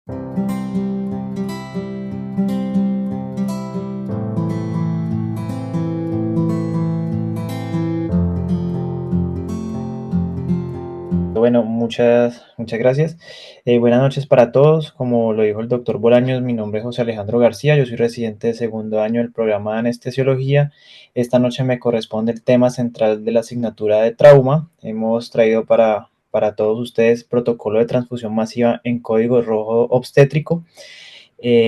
Bueno, muchas gracias. Buenas noches para todos. Como lo dijo el doctor Bolaños, mi nombre es José Alejandro García, yo soy residente de segundo año del programa de anestesiología. Esta noche me corresponde el tema central de la asignatura de trauma. Hemos traído para todos ustedes protocolo de transfusión masiva en código rojo obstétrico,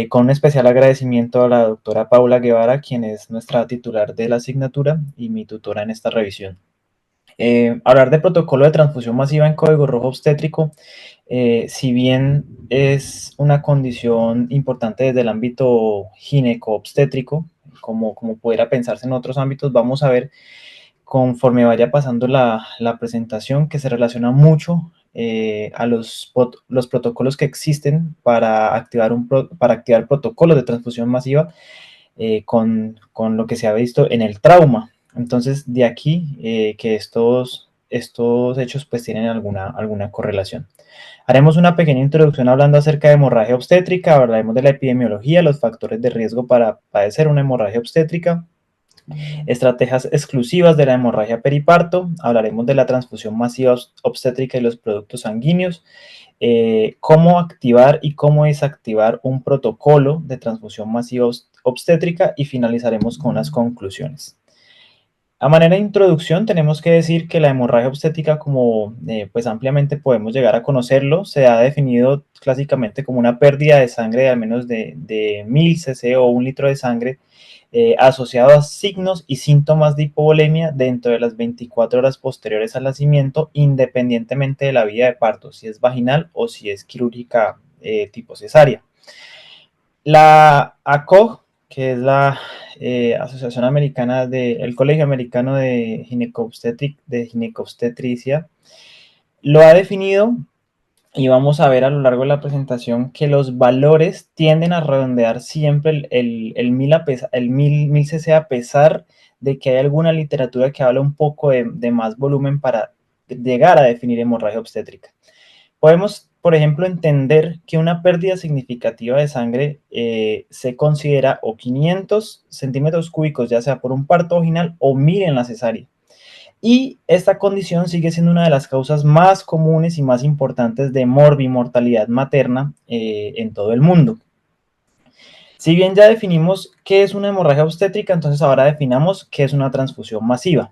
con un especial agradecimiento a la doctora Paula Guevara, quien es nuestra titular de la asignatura y mi tutora en esta revisión. Hablar de protocolo de transfusión masiva en código rojo obstétrico, si bien es una condición importante desde el ámbito gineco-obstétrico, como pudiera pensarse en otros ámbitos, vamos a ver conforme vaya pasando la presentación que se relaciona mucho a los protocolos que existen para para activar protocolos de transfusión masiva con lo que se ha visto en el trauma. Entonces, de aquí que estos hechos pues tienen alguna correlación. Haremos una pequeña introducción hablando acerca de hemorragia obstétrica, hablaremos de la epidemiología, los factores de riesgo para padecer una hemorragia obstétrica, estrategias exclusivas de la hemorragia periparto, hablaremos de la transfusión masiva obstétrica y los productos sanguíneos, cómo activar y cómo desactivar un protocolo de transfusión masiva obstétrica y finalizaremos con unas conclusiones. A manera de introducción, tenemos que decir que la hemorragia obstétrica, como pues ampliamente podemos llegar a conocerlo, se ha definido clásicamente como una pérdida de sangre de al menos de 1000 cc o 1 litro de sangre asociado a signos y síntomas de hipovolemia dentro de las 24 horas posteriores al nacimiento, independientemente de la vía de parto, si es vaginal o si es quirúrgica tipo cesárea. La ACOG, que es la Asociación Americana el Colegio Americano de Ginecobstetricia, lo ha definido y vamos a ver a lo largo de la presentación que los valores tienden a redondear siempre el 1000 1000 cc, a pesar de que hay alguna literatura que habla un poco de más volumen para llegar a definir hemorragia obstétrica. Podemos, por ejemplo, entender que una pérdida significativa de sangre se considera o 500 centímetros cúbicos, ya sea por un parto vaginal o 1000 en la cesárea. Y esta condición sigue siendo una de las causas más comunes y más importantes de morbimortalidad materna en todo el mundo. Si bien ya definimos qué es una hemorragia obstétrica, entonces ahora definamos qué es una transfusión masiva.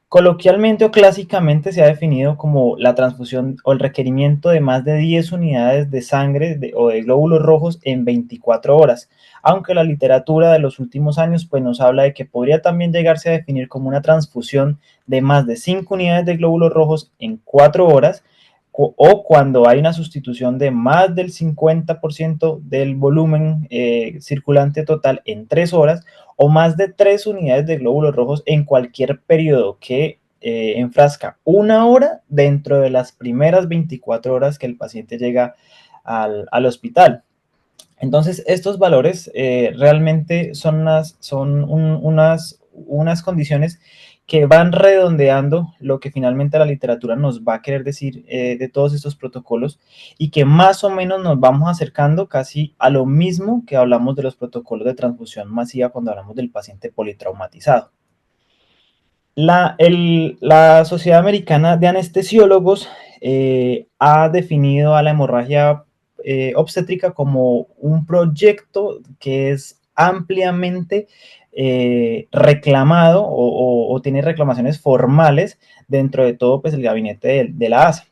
Coloquialmente o clásicamente se ha definido como la transfusión o el requerimiento de más de 10 unidades de sangre o de glóbulos rojos en 24 horas, aunque la literatura de los últimos años pues nos habla de que podría también llegarse a definir como una transfusión de más de 5 unidades de glóbulos rojos en 4 horas, o cuando hay una sustitución de más del 50% del volumen circulante total en 3 horas, o más de 3 unidades de glóbulos rojos en cualquier periodo que enfrasca 1 hora dentro de las primeras 24 horas que el paciente llega al hospital. Entonces, estos valores realmente unas condiciones que van redondeando lo que finalmente la literatura nos va a querer decir de todos estos protocolos, y que más o menos nos vamos acercando casi a lo mismo que hablamos de los protocolos de transfusión masiva cuando hablamos del paciente politraumatizado. La Sociedad Americana de Anestesiólogos ha definido a la hemorragia obstétrica como un proyecto que es ampliamente reclamado o tiene reclamaciones formales dentro de todo pues, el gabinete de la ASA.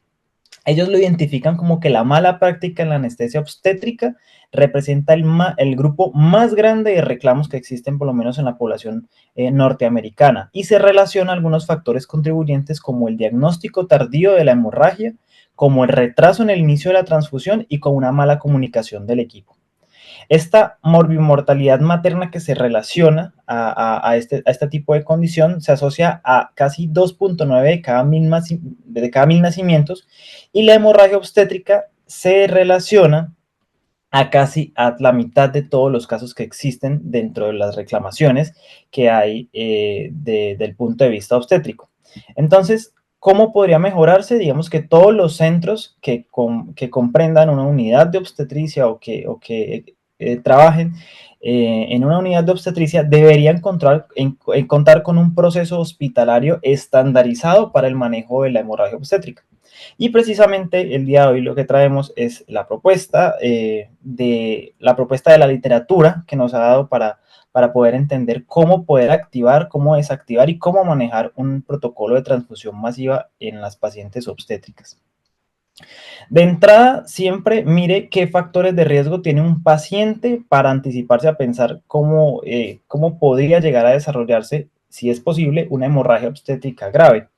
Ellos lo identifican como que la mala práctica en la anestesia obstétrica representa el grupo más grande de reclamos que existen, por lo menos en la población norteamericana, y se relaciona a algunos factores contribuyentes como el diagnóstico tardío de la hemorragia, como el retraso en el inicio de la transfusión y con una mala comunicación del equipo. Esta morbimortalidad materna que se relaciona a este tipo de condición se asocia a casi 2.9 de cada 1000 nacimientos, y la hemorragia obstétrica se relaciona a la mitad de todos los casos que existen dentro de las reclamaciones que hay del punto de vista obstétrico. Entonces, ¿Cómo podría mejorarse? Digamos que todos los centros que comprendan una unidad de obstetricia o que trabajen en una unidad de obstetricia deberían contar con un proceso hospitalario estandarizado para el manejo de la hemorragia obstétrica. Y precisamente el día de hoy lo que traemos es la propuesta de la literatura que nos ha dado para poder entender cómo poder activar, cómo desactivar y cómo manejar un protocolo de transfusión masiva en las pacientes obstétricas. De entrada, siempre mire qué factores de riesgo tiene un paciente para anticiparse a pensar cómo podría llegar a desarrollarse, si es posible, una hemorragia obstétrica grave.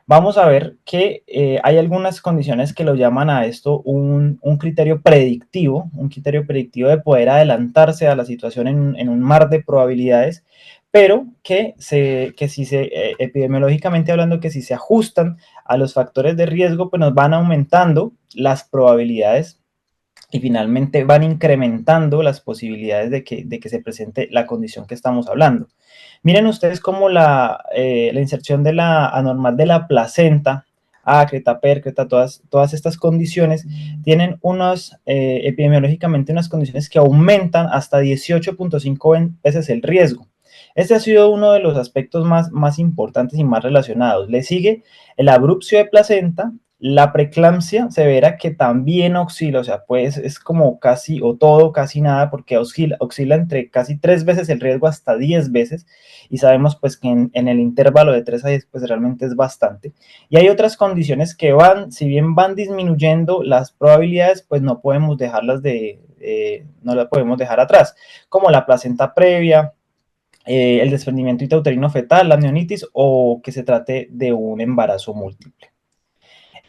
Vamos a ver que hay algunas condiciones que lo llaman a esto un criterio predictivo, un criterio predictivo de poder adelantarse a la situación en un mar de probabilidades, pero que si se, epidemiológicamente hablando, que si se ajustan a los factores de riesgo, pues nos van aumentando las probabilidades y finalmente van incrementando las posibilidades de que se presente la condición que estamos hablando. Miren ustedes cómo la inserción de la anormal de la placenta, ácreta, pércreta, todas estas condiciones tienen epidemiológicamente unas condiciones que aumentan hasta 18.5 veces el riesgo. Este ha sido uno de los aspectos más importantes y más relacionados. Le sigue el abrupcio de placenta, la preeclampsia severa, que también oscila, o sea, pues es como casi o todo, casi nada, porque oscila entre casi 3 veces el riesgo hasta 10 veces, y sabemos pues que en el intervalo de 3 a 10 pues realmente es bastante. Y hay otras condiciones que si bien van disminuyendo las probabilidades, pues no podemos no las podemos dejar atrás, como la placenta previa, el desprendimiento intrauterino fetal, la neonitis o que se trate de un embarazo múltiple.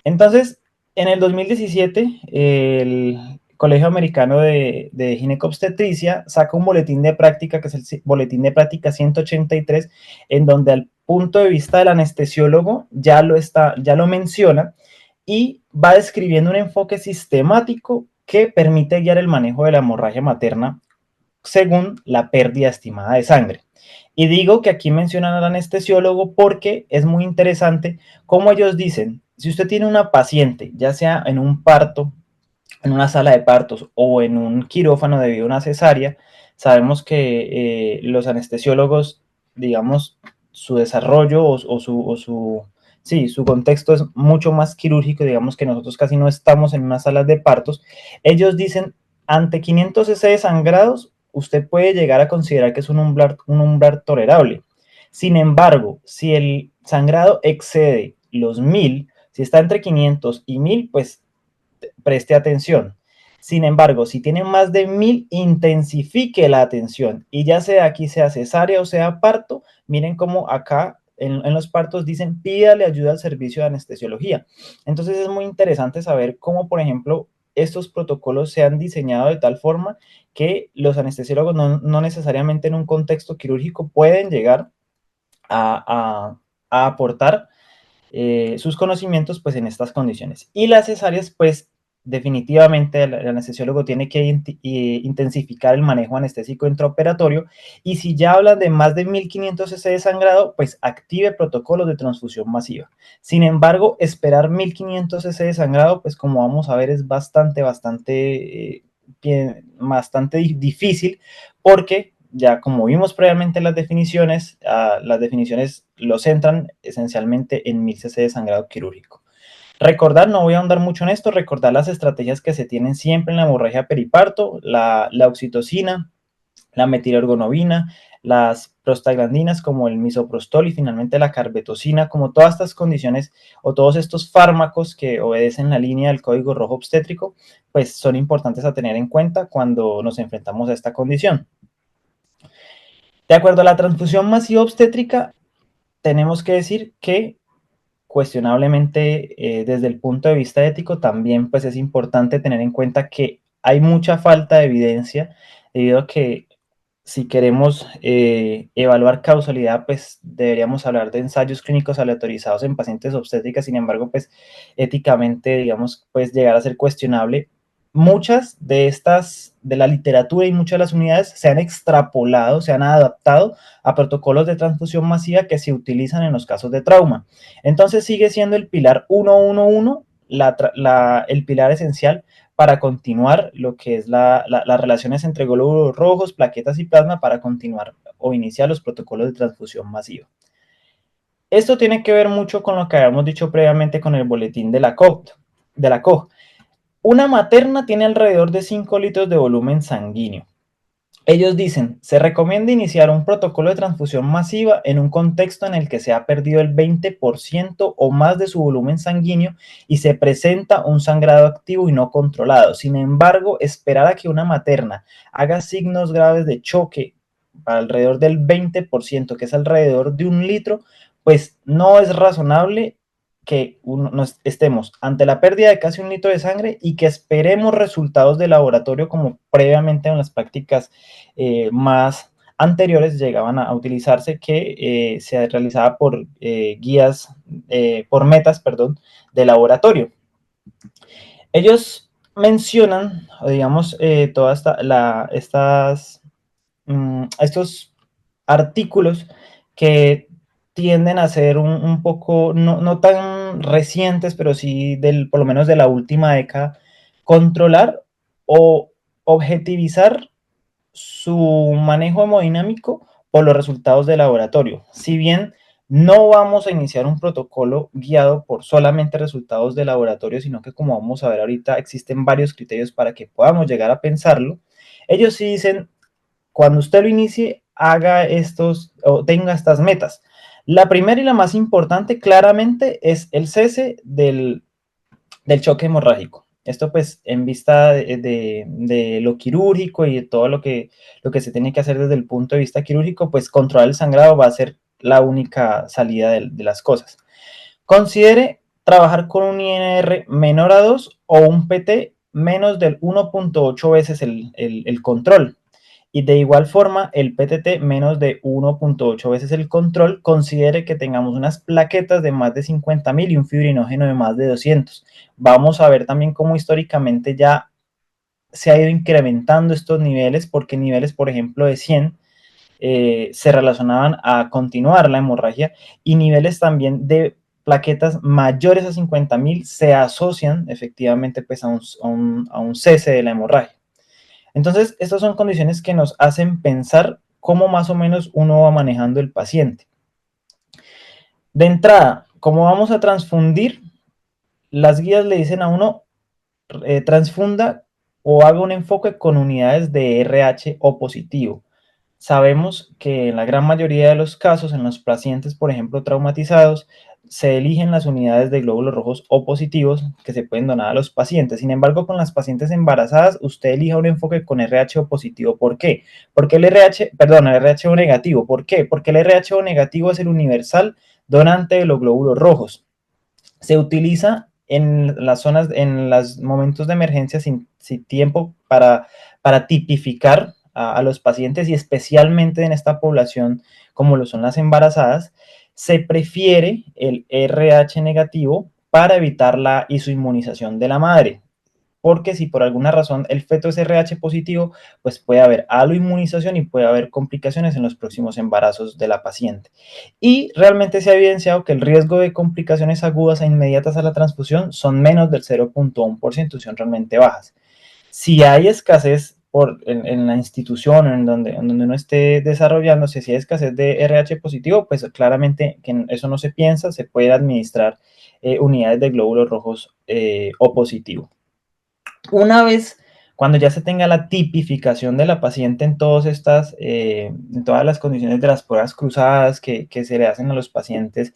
Entonces, en el 2017, el Colegio Americano de Ginecobstetricia saca un boletín de práctica, que es el boletín de práctica 183, en donde al punto de vista del anestesiólogo ya lo menciona y va describiendo un enfoque sistemático que permite guiar el manejo de la hemorragia materna según la pérdida estimada de sangre. Y digo que aquí mencionan al anestesiólogo porque es muy interesante cómo ellos dicen, si usted tiene una paciente, ya sea en un parto, en una sala de partos o en un quirófano debido a una cesárea, sabemos que los anestesiólogos, digamos, su desarrollo sí, su contexto es mucho más quirúrgico, digamos que nosotros casi no estamos en una sala de partos. Ellos dicen, ante 500 cc de sangrados, usted puede llegar a considerar que es un umbral tolerable. Sin embargo, si el sangrado excede los 1000, si está entre 500 y 1000, pues preste atención. Sin embargo, si tiene más de 1000, intensifique la atención. Y ya sea aquí sea cesárea o sea parto, miren cómo acá en los partos dicen pídale ayuda al servicio de anestesiología. Entonces es muy interesante saber cómo, por ejemplo, estos protocolos se han diseñado de tal forma que los anestesiólogos no necesariamente en un contexto quirúrgico pueden llegar a aportar sus conocimientos pues en estas condiciones. Y las cesáreas pues definitivamente el anestesiólogo tiene que intensificar el manejo anestésico intraoperatorio, y si ya hablan de más de 1500 cc de sangrado, pues active protocolos de transfusión masiva. Sin embargo, esperar 1500 cc de sangrado, pues como vamos a ver, es bastante difícil, porque ya como vimos previamente en las definiciones lo centran esencialmente en 1000 cc de sangrado quirúrgico. Recordar, no voy a ahondar mucho en esto, recordar las estrategias que se tienen siempre en la hemorragia periparto, la oxitocina, la metilorgonobina, las prostaglandinas como el misoprostol y finalmente la carbetocina, como todas estas condiciones o todos estos fármacos que obedecen la línea del código rojo obstétrico, pues son importantes a tener en cuenta cuando nos enfrentamos a esta condición. De acuerdo a la transfusión masiva obstétrica, tenemos que decir que cuestionablemente desde el punto de vista ético también pues es importante tener en cuenta que hay mucha falta de evidencia, debido a que si queremos evaluar causalidad pues deberíamos hablar de ensayos clínicos aleatorizados en pacientes obstétricas. Sin embargo, pues éticamente digamos pues llegar a ser cuestionable, muchas de la literatura y muchas de las unidades se han extrapolado, se han adaptado a protocolos de transfusión masiva que se utilizan en los casos de trauma. Entonces sigue siendo el pilar 111 el pilar esencial para continuar lo que es las relaciones entre glóbulos rojos, plaquetas y plasma para continuar o iniciar los protocolos de transfusión masiva. Esto tiene que ver mucho con lo que habíamos dicho previamente con el boletín de la COG. Una materna tiene alrededor de 5 litros de volumen sanguíneo. Ellos dicen, se recomienda iniciar un protocolo de transfusión masiva en un contexto en el que se ha perdido el 20% o más de su volumen sanguíneo y se presenta un sangrado activo y no controlado. Sin embargo, esperar a que una materna haga signos graves de choque para alrededor del 20%, que es alrededor de 1 litro, pues no es razonable que nos estemos ante la pérdida de casi 1 litro de sangre y que esperemos resultados de laboratorio como previamente en las prácticas más anteriores llegaban a utilizarse, que se realizaba por guías, por metas, perdón, de laboratorio. Ellos mencionan, digamos, todas estos artículos que tienden a ser un poco, no tan recientes, pero sí por lo menos de la última década, controlar o objetivizar su manejo hemodinámico por los resultados de laboratorio. Si bien no vamos a iniciar un protocolo guiado por solamente resultados de laboratorio, sino que como vamos a ver ahorita, existen varios criterios para que podamos llegar a pensarlo. Ellos sí dicen, cuando usted lo inicie, haga estos o tenga estas metas. La primera y la más importante claramente es el cese del choque hemorrágico. Esto pues en vista de lo quirúrgico y de todo lo que se tiene que hacer desde el punto de vista quirúrgico, pues controlar el sangrado va a ser la única salida de las cosas. Considere trabajar con un INR menor a 2 o un PT menos del 1.8 veces el control. Y de igual forma, el PTT menos de 1.8 veces el control, considere que tengamos unas plaquetas de más de 50.000 y un fibrinógeno de más de 200. Vamos a ver también cómo históricamente ya se ha ido incrementando estos niveles, porque niveles, por ejemplo, de 100 se relacionaban a continuar la hemorragia, y niveles también de plaquetas mayores a 50.000 se asocian efectivamente pues a un cese de la hemorragia. Entonces, estas son condiciones que nos hacen pensar cómo más o menos uno va manejando el paciente. De entrada, como vamos a transfundir, las guías le dicen a uno, transfunda o haga un enfoque con unidades de RH o positivo. Sabemos que en la gran mayoría de los casos, en los pacientes, por ejemplo, traumatizados, se eligen las unidades de glóbulos rojos O positivos que se pueden donar a los pacientes. Sin embargo, con las pacientes embarazadas, usted elija un enfoque con RH O positivo. ¿Por qué? Porque el RH O negativo. ¿Por qué? Porque el RH O negativo es el universal donante de los glóbulos rojos. Se utiliza en las zonas, en los momentos de emergencia sin tiempo para tipificar a los pacientes, y especialmente en esta población como lo son las embarazadas, se prefiere el RH negativo para evitar la isoinmunización de la madre. Porque si por alguna razón el feto es RH positivo, pues puede haber aloinmunización y puede haber complicaciones en los próximos embarazos de la paciente. Y realmente se ha evidenciado que el riesgo de complicaciones agudas e inmediatas a la transfusión son menos del 0.1%, son realmente bajas. Si hay escasez en la institución en donde uno esté desarrollándose, si hay escasez de RH positivo, pues claramente que eso no se piensa, se puede administrar unidades de glóbulos rojos O positivo. Una vez, cuando ya se tenga la tipificación de la paciente en en todas las condiciones de las pruebas cruzadas que se le hacen a los pacientes,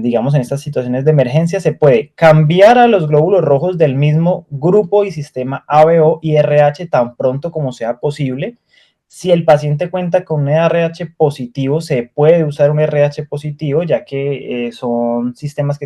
digamos en estas situaciones de emergencia, se puede cambiar a los glóbulos rojos del mismo grupo y sistema ABO y RH tan pronto como sea posible. Si el paciente cuenta con un RH positivo, se puede usar un RH positivo, ya que son sistemas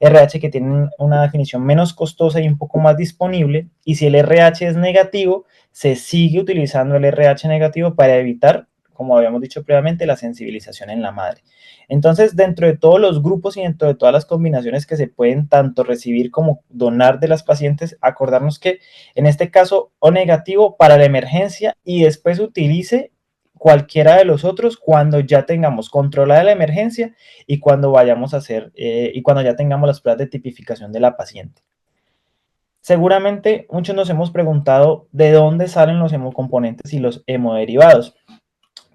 RH que tienen una definición menos costosa y un poco más disponible. Y si el RH es negativo, se sigue utilizando el RH negativo para evitar como habíamos dicho previamente, la sensibilización en la madre. Entonces, dentro de todos los grupos y dentro de todas las combinaciones que se pueden tanto recibir como donar de las pacientes, acordarnos que en este caso O negativo para la emergencia y después utilice cualquiera de los otros cuando ya tengamos controlada la emergencia y cuando vayamos a hacer y cuando ya tengamos las pruebas de tipificación de la paciente. Seguramente muchos nos hemos preguntado de dónde salen los hemocomponentes y los hemoderivados.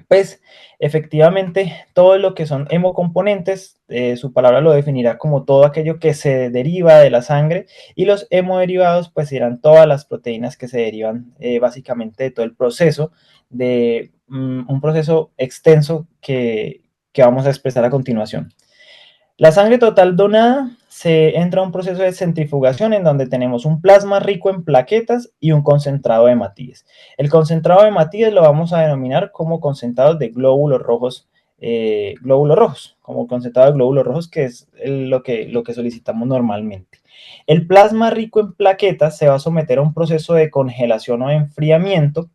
Pues efectivamente todo lo que son hemocomponentes, su palabra lo definirá como todo aquello que se deriva de la sangre, y los hemoderivados pues serán todas las proteínas que se derivan básicamente de todo el proceso, de un proceso extenso que vamos a expresar a continuación. La sangre total donada se entra a un proceso de centrifugación en donde tenemos un plasma rico en plaquetas y un concentrado de hematíes. El concentrado de hematíes lo vamos a denominar como concentrados de glóbulos rojos, como concentrado de glóbulos rojos, que es lo que solicitamos normalmente. El plasma rico en plaquetas se va a someter a un proceso de congelación o enfriamiento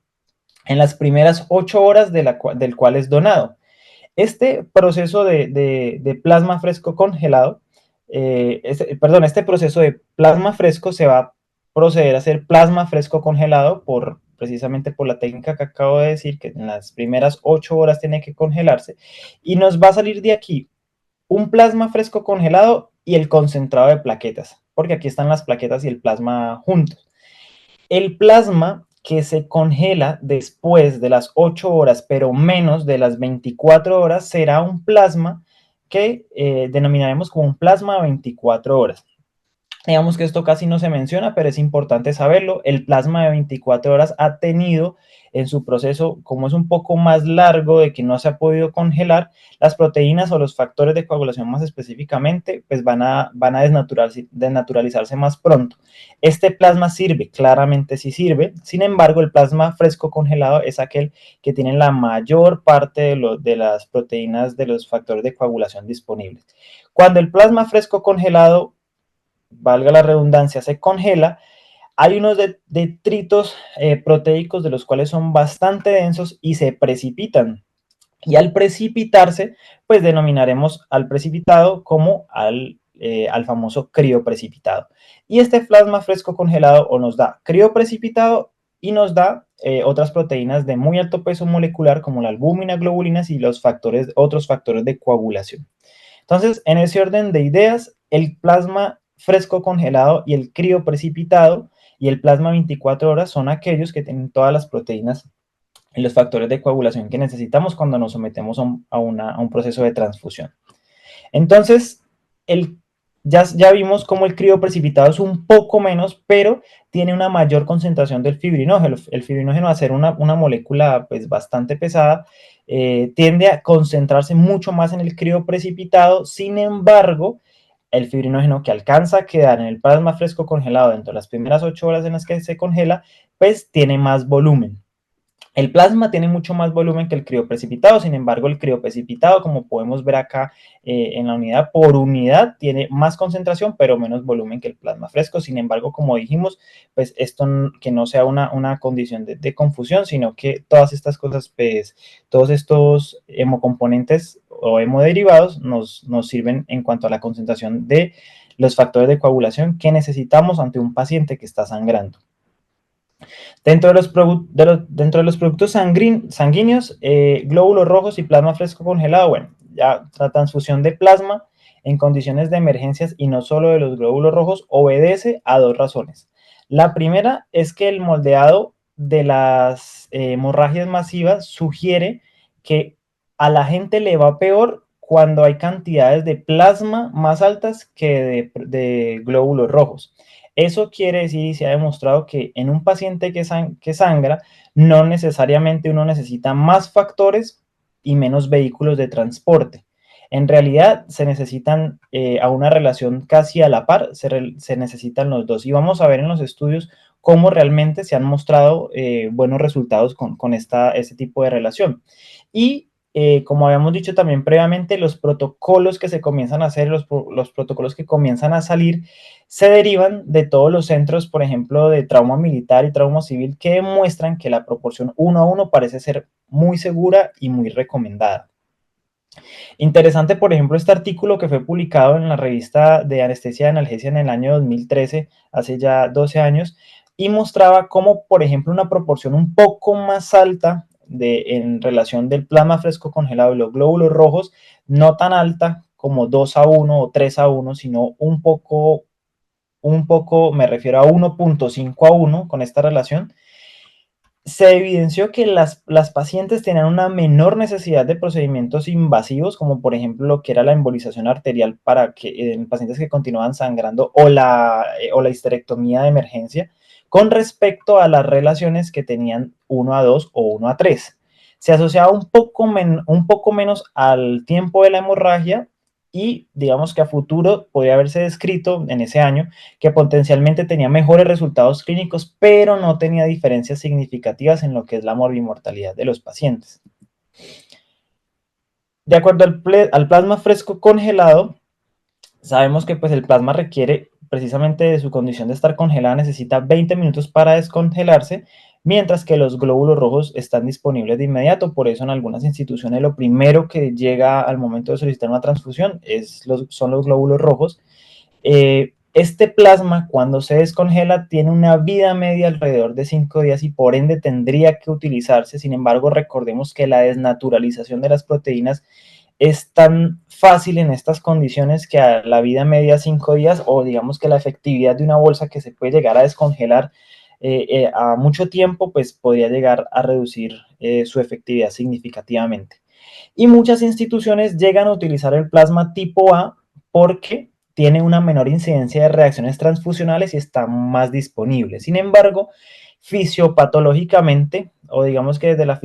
en las primeras 8 horas del cual es donado. Este proceso de plasma fresco congelado, este proceso de plasma fresco se va a proceder a hacer plasma fresco congelado precisamente por la técnica que acabo de decir, que en las primeras 8 horas tiene que congelarse, y nos va a salir de aquí un plasma fresco congelado y el concentrado de plaquetas, porque aquí están las plaquetas y el plasma juntos. El plasma que se congela después de las 8 horas, pero menos de las 24 horas, será un plasma que denominaremos como un plasma 24 horas. Digamos que esto casi no se menciona, pero es importante saberlo. El plasma de 24 horas ha tenido en su proceso, como es un poco más largo de que no se ha podido congelar, las proteínas o los factores de coagulación más específicamente, pues van a desnaturalizarse más pronto. Este plasma sirve, claramente sí sirve. Sin embargo, el plasma fresco congelado es aquel que tiene la mayor parte de las proteínas de los factores de coagulación disponibles. Cuando el plasma fresco congelado, valga la redundancia, se congela, hay unos detritos proteicos de los cuales son bastante densos y se precipitan. Y al precipitarse, pues denominaremos al precipitado como al famoso crioprecipitado. Y este plasma fresco congelado o nos da crioprecipitado y nos da otras proteínas de muy alto peso molecular como la albúmina, globulinas y otros factores de coagulación. Entonces, en ese orden de ideas, el plasma fresco congelado y el crioprecipitado y el plasma 24 horas son aquellos que tienen todas las proteínas y los factores de coagulación que necesitamos cuando nos sometemos a un proceso de transfusión. Entonces, ya vimos cómo el crioprecipitado es un poco menos, pero tiene una mayor concentración del fibrinógeno. El fibrinógeno, a ser una molécula pues, bastante pesada, tiende a concentrarse mucho más en el crioprecipitado. Sin embargo, el fibrinógeno que alcanza a quedar en el plasma fresco congelado dentro de las primeras 8 horas en las que se congela, pues tiene más volumen. El plasma tiene mucho más volumen que el crioprecipitado, sin embargo, el crioprecipitado, como podemos ver acá en la unidad por unidad, tiene más concentración, pero menos volumen que el plasma fresco. Sin embargo, como dijimos, pues esto que no sea una condición de confusión, sino que todas estas cosas, pues, todos estos hemocomponentes o hemoderivados nos sirven en cuanto a la concentración de los factores de coagulación que necesitamos ante un paciente que está sangrando. Dentro de los productos sanguíneos, glóbulos rojos y plasma fresco congelado, bueno, ya la transfusión de plasma en condiciones de emergencias y no solo de los glóbulos rojos obedece a dos razones. La primera es que el moldeado de las hemorragias masivas sugiere que a la gente le va peor cuando hay cantidades de plasma más altas que de glóbulos rojos. Eso quiere decir y se ha demostrado que en un paciente que sangra, no necesariamente uno necesita más factores y menos vehículos de transporte. En realidad se necesitan a una relación casi a la par, se necesitan los dos. Y vamos a ver en los estudios cómo realmente se han mostrado buenos resultados con este tipo de relación. Y como habíamos dicho también previamente, los protocolos que se comienzan a hacer, los protocolos que comienzan a salir, se derivan de todos los centros, por ejemplo, de trauma militar y trauma civil, que demuestran que la proporción 1 a 1 parece ser muy segura y muy recomendada. Interesante, por ejemplo, este artículo que fue publicado en la revista de Anestesia y Analgesia en el año 2013, hace ya 12 años, y mostraba cómo, por ejemplo, una proporción un poco más alta en relación del plasma fresco congelado y los glóbulos rojos, no tan alta como 2 a 1 o 3 a 1, sino un poco, me refiero a 1.5 a 1 con esta relación. Se evidenció que las pacientes tenían una menor necesidad de procedimientos invasivos, como por ejemplo lo que era la embolización arterial para que en pacientes que continuaban sangrando o la histerectomía de emergencia, con respecto a las relaciones que tenían 1 a 2 o 1 a 3. Se asociaba un poco menos al tiempo de la hemorragia y digamos que a futuro podría haberse descrito en ese año que potencialmente tenía mejores resultados clínicos, pero no tenía diferencias significativas en lo que es la morbimortalidad de los pacientes. De acuerdo al plasma fresco congelado, sabemos que pues, el plasma requiere, precisamente de su condición de estar congelada, necesita 20 minutos para descongelarse, mientras que los glóbulos rojos están disponibles de inmediato. Por eso en algunas instituciones lo primero que llega al momento de solicitar una transfusión son los glóbulos rojos. Este plasma, cuando se descongela, tiene una vida media alrededor de 5 días y por ende tendría que utilizarse. Sin embargo, recordemos que la desnaturalización de las proteínas es tan fácil en estas condiciones que a la vida media 5 días, o digamos que la efectividad de una bolsa que se puede llegar a descongelar a mucho tiempo, pues podría llegar a reducir su efectividad significativamente. Y muchas instituciones llegan a utilizar el plasma tipo A porque tiene una menor incidencia de reacciones transfusionales y está más disponible. Sin embargo, fisiopatológicamente, o digamos que desde la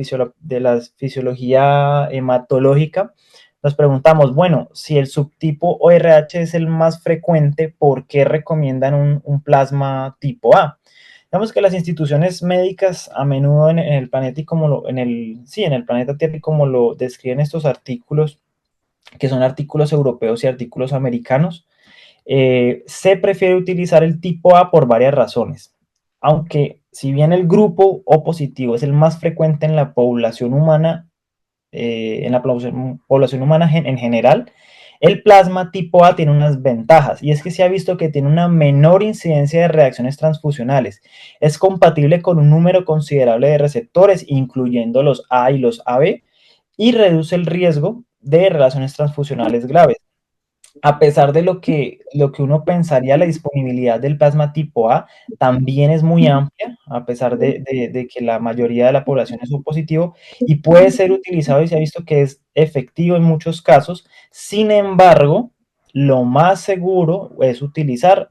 fisiología hematológica, nos preguntamos, bueno, si el subtipo ORH es el más frecuente, ¿por qué recomiendan un plasma tipo A? Digamos que las instituciones médicas a menudo en el planeta y en el planeta Tierra, y como lo describen estos artículos, que son artículos europeos y artículos americanos, se prefiere utilizar el tipo A por varias razones. Aunque si bien el grupo O positivo es el más frecuente en la población humana, en general, el plasma tipo A tiene unas ventajas, y es que se ha visto que tiene una menor incidencia de reacciones transfusionales. Es compatible con un número considerable de receptores, incluyendo los A y los AB, y reduce el riesgo de relaciones transfusionales graves. A pesar de lo que uno pensaría, la disponibilidad del plasma tipo A también es muy amplia, a pesar de que la mayoría de la población es O positivo, y puede ser utilizado y se ha visto que es efectivo en muchos casos. Sin embargo, lo más seguro es utilizar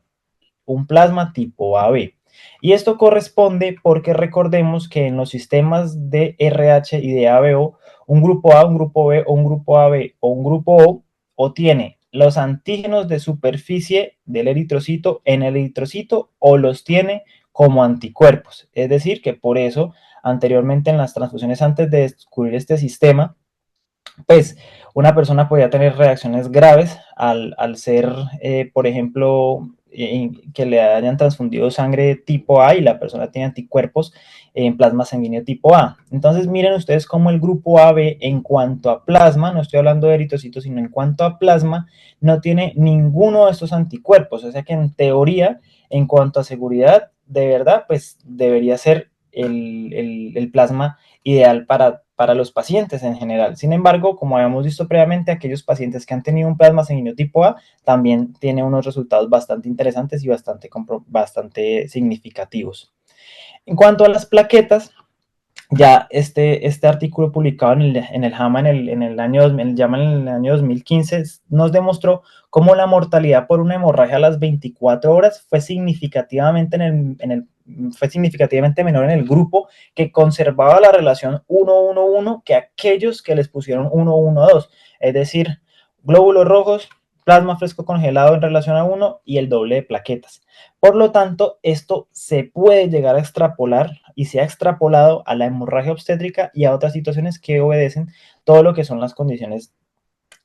un plasma tipo AB. Y esto corresponde porque recordemos que en los sistemas de RH y de ABO, un grupo A, un grupo B o un grupo AB o un grupo O tiene los antígenos de superficie del eritrocito en el eritrocito o los tiene como anticuerpos. Es decir, que por eso anteriormente en las transfusiones, antes de descubrir este sistema, pues una persona podría tener reacciones graves al ser, por ejemplo, que le hayan transfundido sangre tipo A y la persona tiene anticuerpos en plasma sanguíneo tipo A. Entonces miren ustedes cómo el grupo AB en cuanto a plasma, no estoy hablando de eritrocitos, sino en cuanto a plasma, no tiene ninguno de estos anticuerpos. O sea que en teoría, en cuanto a seguridad, de verdad, pues debería ser el plasma ideal para los pacientes en general. Sin embargo, como habíamos visto previamente, aquellos pacientes que han tenido un plasma sanguíneo tipo A también tienen unos resultados bastante interesantes y bastante significativos. En cuanto a las plaquetas, ya este artículo publicado en el JAMA en el año 2015 nos demostró cómo la mortalidad por una hemorragia a las 24 horas fue significativamente menor en el grupo que conservaba la relación 1-1-1 que aquellos que les pusieron 1-1-2, es decir, glóbulos rojos, plasma fresco congelado en relación a 1 y el doble de plaquetas. Por lo tanto, esto se puede llegar a extrapolar y se ha extrapolado a la hemorragia obstétrica y a otras situaciones que obedecen todo lo que son las condiciones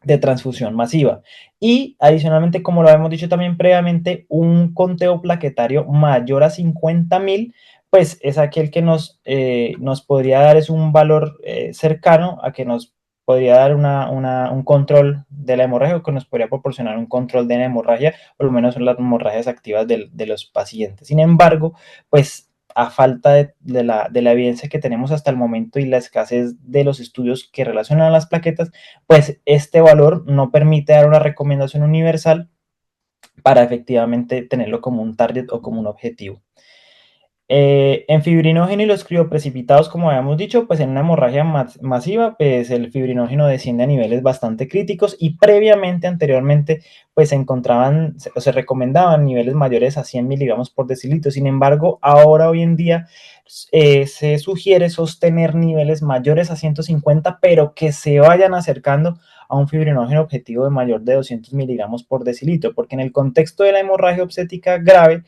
de transfusión masiva. Y adicionalmente, como lo habíamos dicho también previamente, un conteo plaquetario mayor a 50.000, pues es aquel que nos podría dar, es un valor cercano a que nos podría dar un control de la hemorragia, o que nos podría proporcionar un control de la hemorragia, por lo menos son las hemorragias activas de los pacientes. Sin embargo, pues a falta de la evidencia que tenemos hasta el momento y la escasez de los estudios que relacionan a las plaquetas, pues este valor no permite dar una recomendación universal para efectivamente tenerlo como un target o como un objetivo. En fibrinógeno y los crioprecipitados, como habíamos dicho, pues en una hemorragia masiva, pues el fibrinógeno desciende a niveles bastante críticos y previamente, anteriormente, pues se encontraban o se recomendaban niveles mayores a 100 miligramos por decilitro. Sin embargo, ahora, hoy en día, se sugiere sostener niveles mayores a 150, pero que se vayan acercando a un fibrinógeno objetivo de mayor de 200 miligramos por decilitro, porque en el contexto de la hemorragia obstétrica grave,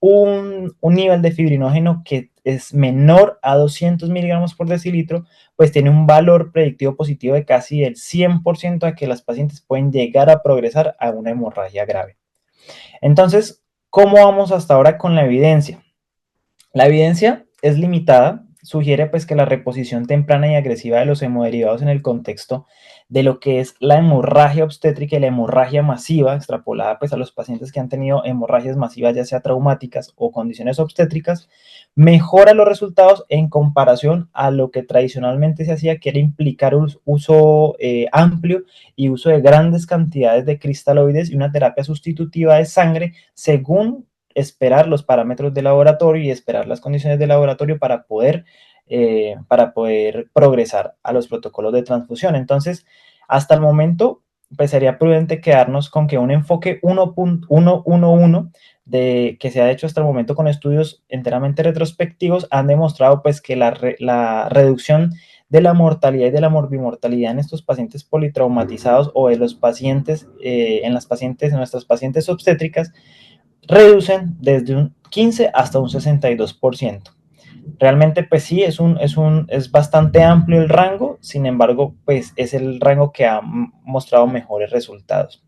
un nivel de fibrinógeno que es menor a 200 miligramos por decilitro, pues tiene un valor predictivo positivo de casi el 100% a que las pacientes pueden llegar a progresar a una hemorragia grave. Entonces, ¿cómo vamos hasta ahora con la evidencia? La evidencia es limitada, sugiere pues que la reposición temprana y agresiva de los hemoderivados en el contexto de lo que es la hemorragia obstétrica y la hemorragia masiva, extrapolada pues a los pacientes que han tenido hemorragias masivas, ya sea traumáticas o condiciones obstétricas, mejora los resultados en comparación a lo que tradicionalmente se hacía, que era implicar uso amplio y uso de grandes cantidades de cristaloides y una terapia sustitutiva de sangre según esperar los parámetros de laboratorio y esperar las condiciones de laboratorio para poder progresar a los protocolos de transfusión. Entonces, hasta el momento, pues sería prudente quedarnos con que un enfoque 1.111 que se ha hecho hasta el momento con estudios enteramente retrospectivos han demostrado pues que la reducción de la mortalidad y de la morbimortalidad en estos pacientes politraumatizados o de los pacientes, en nuestras pacientes obstétricas, reducen desde un 15 hasta un 62%. Realmente, pues sí, es bastante amplio el rango, sin embargo, pues es el rango que ha mostrado mejores resultados.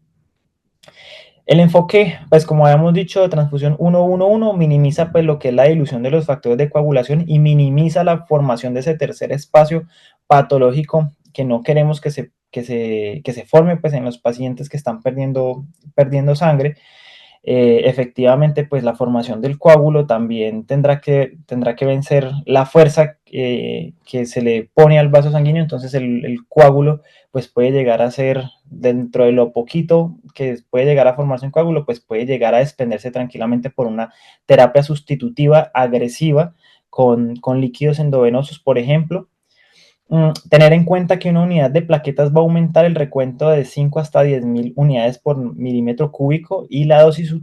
El enfoque, pues como habíamos dicho, de transfusión 1-1-1 minimiza pues lo que es la dilución de los factores de coagulación y minimiza la formación de ese tercer espacio patológico que no queremos que se forme pues en los pacientes que están perdiendo sangre. Efectivamente, pues la formación del coágulo también tendrá que vencer la fuerza que se le pone al vaso sanguíneo. Entonces el coágulo pues puede llegar a ser, dentro de lo poquito que puede llegar a formarse un coágulo, pues puede llegar a desprenderse tranquilamente por una terapia sustitutiva agresiva con líquidos endovenosos, por ejemplo. Tener en cuenta que una unidad de plaquetas va a aumentar el recuento de 5 hasta 10.000 unidades por milímetro cúbico, y la dosis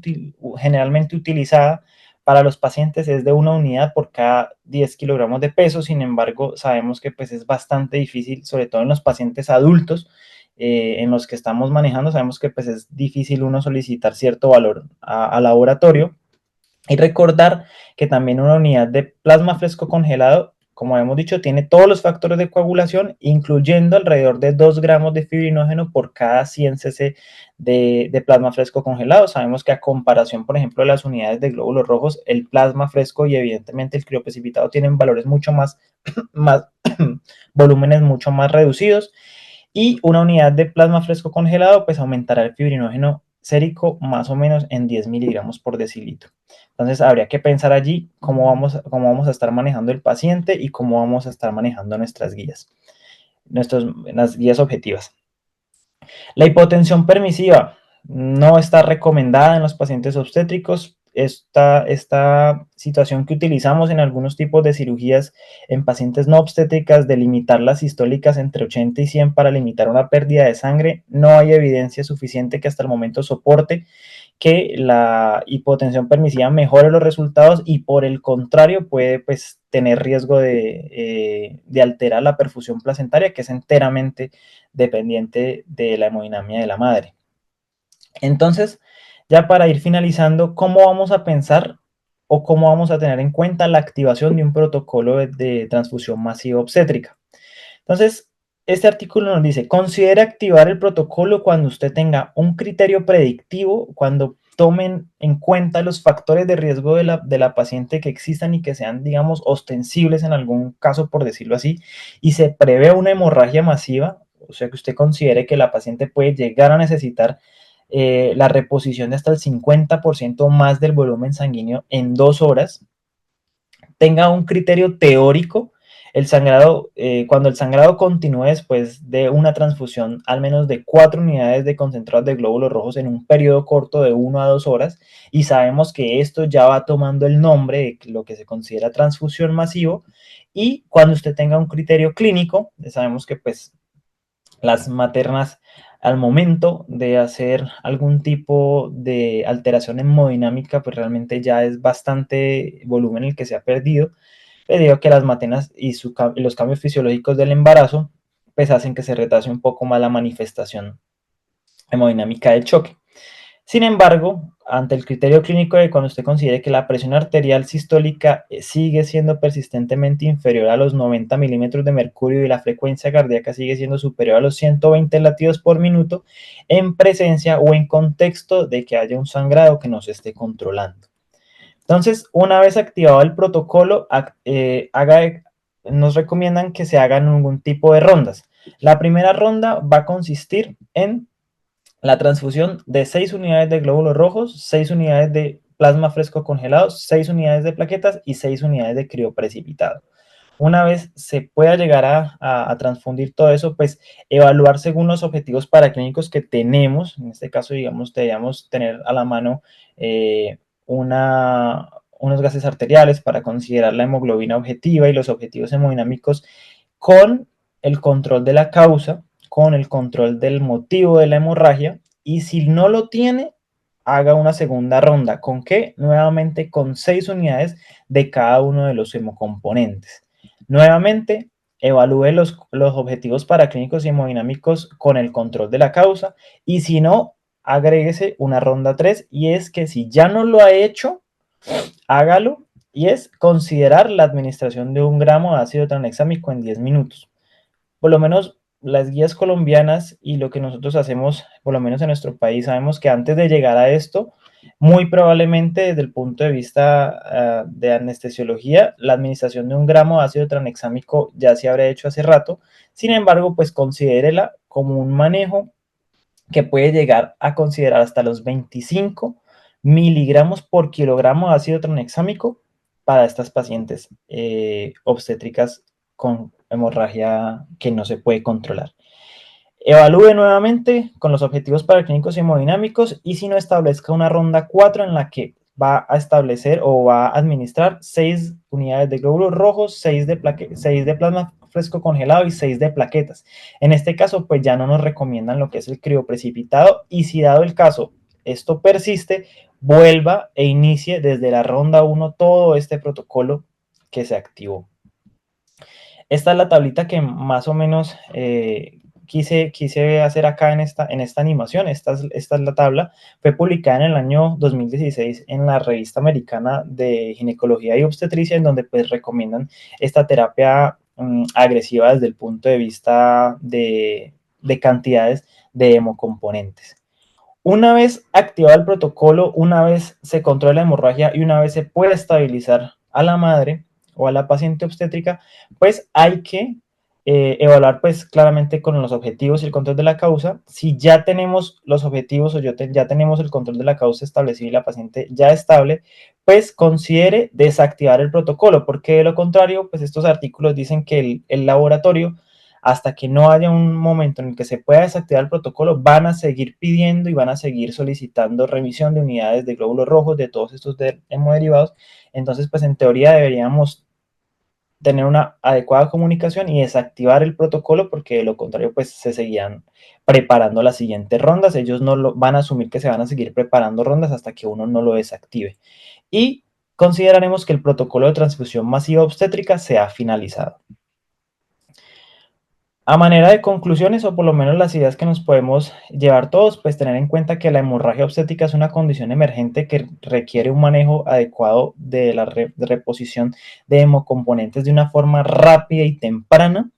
generalmente utilizada para los pacientes es de una unidad por cada 10 kilogramos de peso. Sin embargo, sabemos que pues es bastante difícil, sobre todo en los pacientes adultos en los que estamos manejando, sabemos que pues es difícil uno solicitar cierto valor a laboratorio. Y recordar que también una unidad de plasma fresco congelado, como hemos dicho, tiene todos los factores de coagulación, incluyendo alrededor de 2 gramos de fibrinógeno por cada 100 cc de plasma fresco congelado. Sabemos que a comparación, por ejemplo, de las unidades de glóbulos rojos, el plasma fresco y evidentemente el crioprecipitado tienen valores mucho más volúmenes mucho más reducidos. Y una unidad de plasma fresco congelado pues aumentará el fibrinógeno sérico más o menos en 10 miligramos por decilitro. Entonces habría que pensar allí cómo vamos a estar manejando el paciente y cómo vamos a estar manejando las guías objetivas. La hipotensión permisiva no está recomendada en los pacientes obstétricos. Esta situación que utilizamos en algunos tipos de cirugías en pacientes no obstétricas, de limitar las sistólicas entre 80 y 100 para limitar una pérdida de sangre, no hay evidencia suficiente que hasta el momento soporte que la hipotensión permisiva mejore los resultados, y por el contrario puede pues tener riesgo de alterar la perfusión placentaria, que es enteramente dependiente de la hemodinamia de la madre. Entonces, ya para ir finalizando, ¿cómo vamos a pensar o cómo vamos a tener en cuenta la activación de un protocolo de transfusión masiva obstétrica. Entonces, este artículo nos dice, considere activar el protocolo cuando usted tenga un criterio predictivo, cuando tomen en cuenta los factores de riesgo de la paciente que existan y que sean, digamos, ostensibles en algún caso, por decirlo así, y se prevé una hemorragia masiva, o sea que usted considere que la paciente puede llegar a necesitar la reposición de hasta el 50% más del volumen sanguíneo en 2 horas, tenga un criterio teórico, el sangrado, cuando el sangrado continúe después de una transfusión al menos de 4 unidades de concentrados de glóbulos rojos en un periodo corto de 1 a 2 horas, y sabemos que esto ya va tomando el nombre de lo que se considera transfusión masivo, y cuando usted tenga un criterio clínico, sabemos que pues las maternas al momento de hacer algún tipo de alteración hemodinámica, pues realmente ya es bastante volumen el que se ha perdido, debido a que las maternas y los cambios fisiológicos del embarazo pues hacen que se retrase un poco más la manifestación hemodinámica del choque. Sin embargo, ante el criterio clínico de cuando usted considere que la presión arterial sistólica sigue siendo persistentemente inferior a los 90 milímetros de mercurio y la frecuencia cardíaca sigue siendo superior a los 120 latidos por minuto, en presencia o en contexto de que haya un sangrado que no se esté controlando. Entonces, una vez activado el protocolo, nos recomiendan que se hagan algún tipo de rondas. La primera ronda va a consistir en la transfusión de 6 unidades de glóbulos rojos, 6 unidades de plasma fresco congelado, 6 unidades de plaquetas y 6 unidades de crioprecipitado. Una vez se pueda llegar a transfundir todo eso, pues evaluar según los objetivos paraclínicos que tenemos. En este caso, digamos, deberíamos tener a la mano unos gases arteriales para considerar la hemoglobina objetiva y los objetivos hemodinámicos con el control de la causa, con el control del motivo de la hemorragia, y si no lo tiene, haga una segunda ronda. ¿Con qué? Nuevamente con 6 unidades de cada uno de los hemocomponentes. Nuevamente, evalúe los objetivos paraclínicos y hemodinámicos con el control de la causa, y si no, agréguese una ronda 3, y es que si ya no lo ha hecho, hágalo, y es considerar la administración de 1 gramo de ácido tranexámico en 10 minutos. Por lo menos las guías colombianas y lo que nosotros hacemos, por lo menos en nuestro país, sabemos que antes de llegar a esto, muy probablemente desde el punto de vista de anestesiología, la administración de 1 gramo de ácido tranexámico ya se habría hecho hace rato. Sin embargo, pues considérela como un manejo que puede llegar a considerar hasta los 25 miligramos por kilogramo de ácido tranexámico para estas pacientes obstétricas con hemorragia que no se puede controlar. Evalúe nuevamente con los objetivos paraclínicos y hemodinámicos, y si no, establezca una ronda 4 en la que va a establecer o va a administrar 6 unidades de glóbulos rojos, 6 de plasma fresco congelado y 6 de plaquetas. En este caso, pues ya no nos recomiendan lo que es el crioprecipitado, y si dado el caso esto persiste, vuelva e inicie desde la ronda 1 todo este protocolo que se activó. Esta es la tablita que más o menos quise hacer acá en esta animación. Esta es la tabla. Fue publicada en el año 2016 en la revista americana de ginecología y obstetricia, en donde pues recomiendan esta terapia agresiva desde el punto de vista de cantidades de hemocomponentes. Una vez activado el protocolo, una vez se controla la hemorragia y una vez se puede estabilizar a la madre o a la paciente obstétrica, pues hay que evaluar pues claramente con los objetivos y el control de la causa. Si ya tenemos los objetivos o ya tenemos el control de la causa establecido y la paciente ya estable, pues considere desactivar el protocolo, porque de lo contrario, pues estos artículos dicen que el laboratorio, hasta que no haya un momento en el que se pueda desactivar el protocolo, van a seguir pidiendo y van a seguir solicitando revisión de unidades de glóbulos rojos, de todos estos hemoderivados. Entonces, pues en teoría deberíamos tener una adecuada comunicación y desactivar el protocolo, porque de lo contrario, pues se seguían preparando las siguientes rondas. Ellos no lo van a asumir que se van a seguir preparando rondas hasta que uno no lo desactive. Y consideraremos que el protocolo de transfusión masiva obstétrica se ha finalizado. A manera de conclusiones, o por lo menos las ideas que nos podemos llevar todos, pues tener en cuenta que la hemorragia obstétrica es una condición emergente que requiere un manejo adecuado de la reposición de hemocomponentes de una forma rápida y temprana.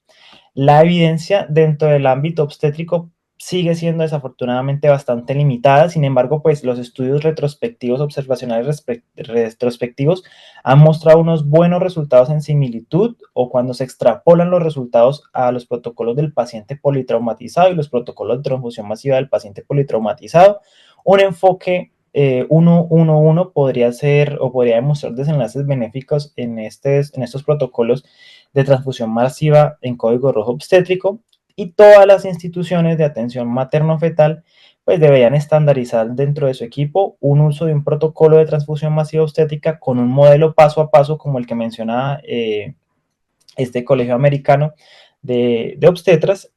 La evidencia dentro del ámbito obstétrico sigue siendo desafortunadamente bastante limitada. Sin embargo, pues los estudios retrospectivos observacionales retrospectivos han mostrado unos buenos resultados en similitud o cuando se extrapolan los resultados a los protocolos del paciente politraumatizado y los protocolos de transfusión masiva del paciente politraumatizado. Un enfoque 1-1-1 podría ser o podría demostrar desenlaces benéficos en estos protocolos de transfusión masiva en código rojo obstétrico, y todas las instituciones de atención materno-fetal pues deberían estandarizar dentro de su equipo un uso de un protocolo de transfusión masiva obstétrica con un modelo paso a paso como el que mencionaba este colegio americano de obstetras,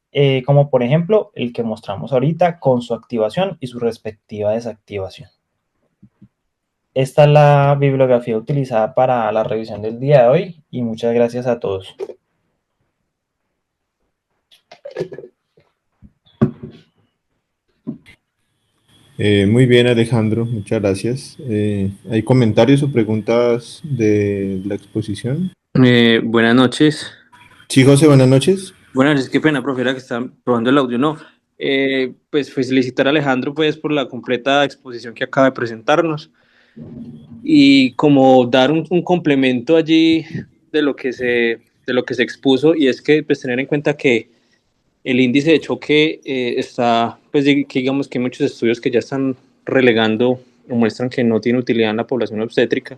como por ejemplo el que mostramos ahorita con su activación y su respectiva desactivación. Esta es la bibliografía utilizada para la revisión del día de hoy y muchas gracias a todos. Muy bien, Alejandro, muchas gracias. ¿Hay comentarios o preguntas de la exposición? Buenas noches. Sí, José, buenas noches. Buenas noches, qué pena, profe, era que están probando el audio. No, pues felicitar a Alejandro pues por la completa exposición que acaba de presentarnos y como dar un complemento allí de lo que se expuso, y es que pues tener en cuenta que el índice de choque está, pues que digamos que hay muchos estudios que ya están relegando o muestran que no tiene utilidad en la población obstétrica,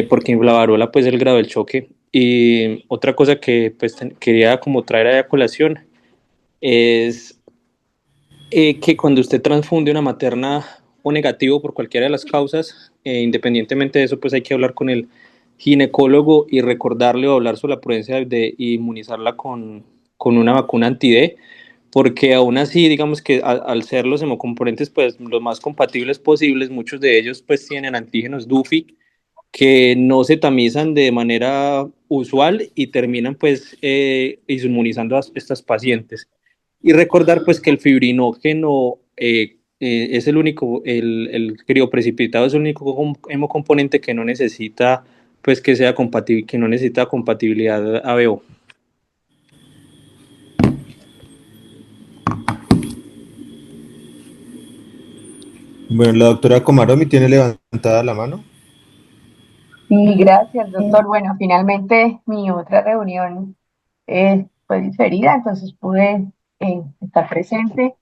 porque la varola pues el grado del choque. Y otra cosa que pues quería como traer a colación es que cuando usted transfunde una materna o negativo por cualquiera de las causas, independientemente de eso, pues hay que hablar con el ginecólogo y recordarle o hablar sobre la prudencia de inmunizarla con una vacuna anti-D, porque aún así, digamos que al ser los hemocomponentes pues los más compatibles posibles, muchos de ellos pues tienen antígenos DUFI que no se tamizan de manera usual y terminan pues inmunizando a estas pacientes. Y recordar pues que el fibrinógeno es el único, el crioprecipitado es el único hemocomponente que no necesita pues que sea compatible, que no necesita compatibilidad ABO. Bueno, la doctora Komaromi tiene levantada la mano. Sí, gracias, doctor. Bueno, finalmente mi otra reunión fue diferida, entonces pude estar presente.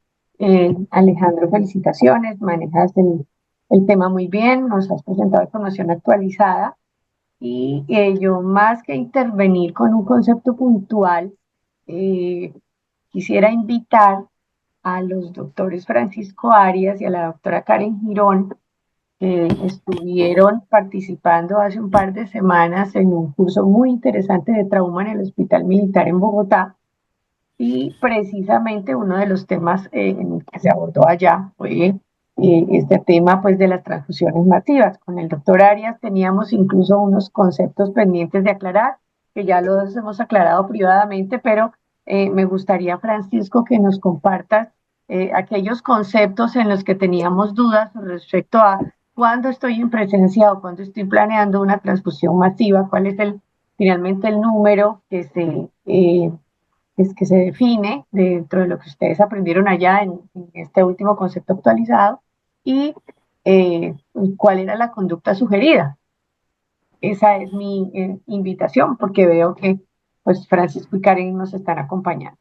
Alejandro, felicitaciones, manejas el tema muy bien, nos has presentado información actualizada y yo más que intervenir con un concepto puntual, eh, quisiera invitar a los doctores Francisco Arias y a la doctora Karen Girón, que estuvieron participando hace un par de semanas en un curso muy interesante de trauma en el Hospital Militar en Bogotá. Y precisamente uno de los temas en el que se abordó allá fue este tema pues, de las transfusiones masivas. Con el doctor Arias teníamos incluso unos conceptos pendientes de aclarar, que ya los hemos aclarado privadamente, pero me gustaría, Francisco, que nos compartas aquellos conceptos en los que teníamos dudas respecto a cuándo estoy en presencia o cuándo estoy planeando una transfusión masiva, cuál es finalmente el número que se define dentro de lo que ustedes aprendieron allá en este último concepto actualizado y cuál era la conducta sugerida. Esa es mi invitación porque veo que pues Francisco y Karen nos están acompañando.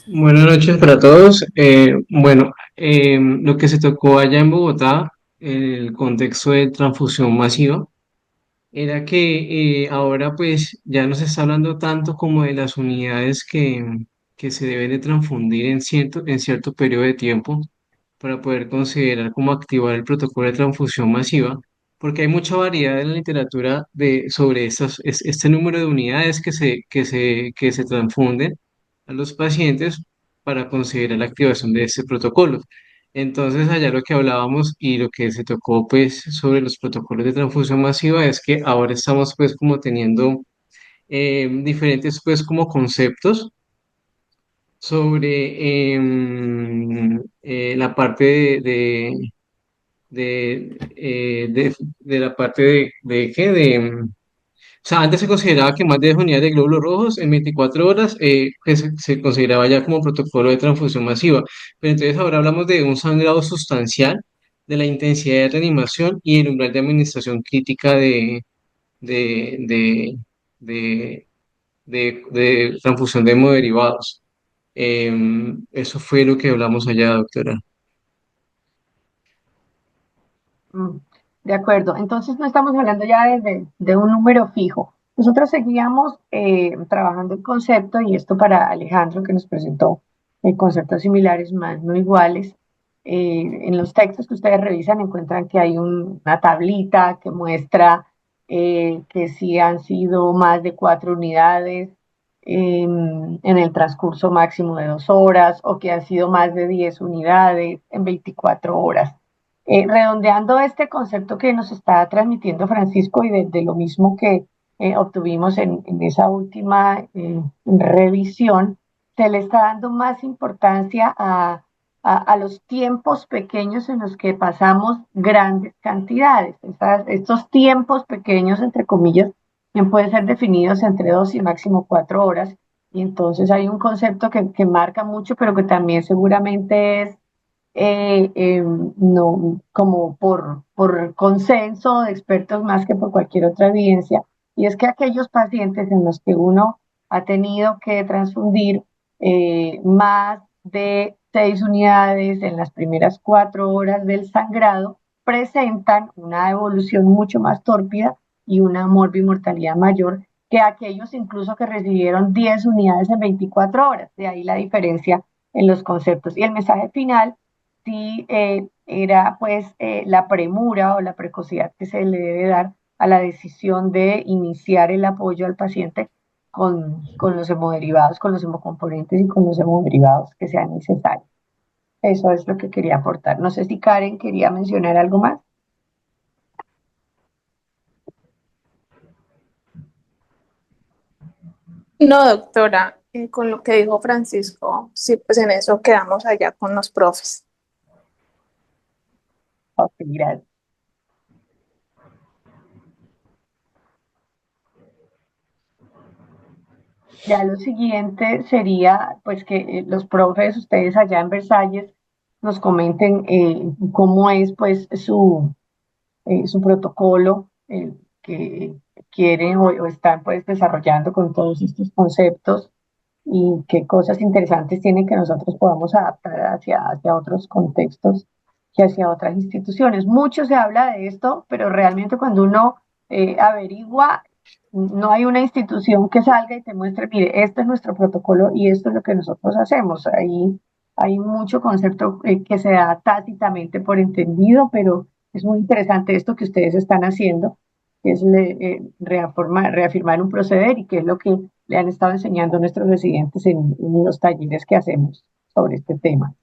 Buenas noches para todos. Lo que se tocó allá en Bogotá, en el contexto de transfusión masiva, era que ahora pues ya no se está hablando tanto como de las unidades que se deben de transfundir en cierto periodo de tiempo para poder considerar cómo activar el protocolo de transfusión masiva, porque hay mucha variedad en la literatura sobre este número de unidades que se transfunden a los pacientes para considerar la activación de este protocolo. Entonces, allá lo que hablábamos y lo que se tocó pues sobre los protocolos de transfusión masiva es que ahora estamos pues como teniendo diferentes pues como conceptos sobre la parte de la parte de ¿qué? O sea, antes se consideraba que más de 10 unidades de glóbulos rojos en 24 horas que se consideraba ya como protocolo de transfusión masiva. Pero entonces ahora hablamos de un sangrado sustancial, de la intensidad de reanimación y el umbral de administración crítica de, de, de, de transfusión de hemoderivados. Eso fue lo que hablamos allá, doctora. Mm, De acuerdo, entonces no estamos hablando ya de un número fijo. Nosotros seguíamos trabajando el concepto, y esto para Alejandro que nos presentó conceptos similares más no iguales. En los textos que ustedes revisan encuentran que hay una tablita que muestra que si han sido más de 4 unidades en el transcurso máximo de 2 horas, o que han sido más de 10 unidades en 24 horas. Redondeando este concepto que nos está transmitiendo Francisco, y de lo mismo que obtuvimos en esa última revisión, se le está dando más importancia a los tiempos pequeños en los que pasamos grandes cantidades. Estos tiempos pequeños, entre comillas, bien pueden ser definidos entre 2 y máximo 4 horas. Y entonces hay un concepto que marca mucho, pero que también seguramente es no, como por consenso de expertos más que por cualquier otra evidencia, y es que aquellos pacientes en los que uno ha tenido que transfundir más de 6 unidades en las primeras 4 horas del sangrado, presentan una evolución mucho más tórpida y una morbimortalidad mayor que aquellos incluso que recibieron 10 unidades en 24 horas. De ahí la diferencia en los conceptos. Y el mensaje final sí era pues la premura o la precocidad que se le debe dar a la decisión de iniciar el apoyo al paciente con los hemoderivados, con los hemocomponentes y con los hemoderivados que sean necesarios. Eso es lo que quería aportar. No sé si Karen quería mencionar algo más. No, doctora, con lo que dijo Francisco, sí, pues en eso quedamos allá con los profes. Ok, gracias. Ya lo siguiente sería pues que los profes, ustedes allá en Versalles, nos comenten cómo es pues su protocolo que quieren o están pues desarrollando con todos estos conceptos, y qué cosas interesantes tienen que nosotros podamos adaptar hacia otros contextos que hacia otras instituciones. Mucho se habla de esto, pero realmente cuando uno averigua, no hay una institución que salga y te muestre, mire, este es nuestro protocolo y esto es lo que nosotros hacemos. Ahí hay mucho concepto que se da tácitamente por entendido, pero es muy interesante esto que ustedes están haciendo, que es reafirmar un proceder, y que es lo que le han estado enseñando nuestros residentes en los talleres que hacemos sobre este tema.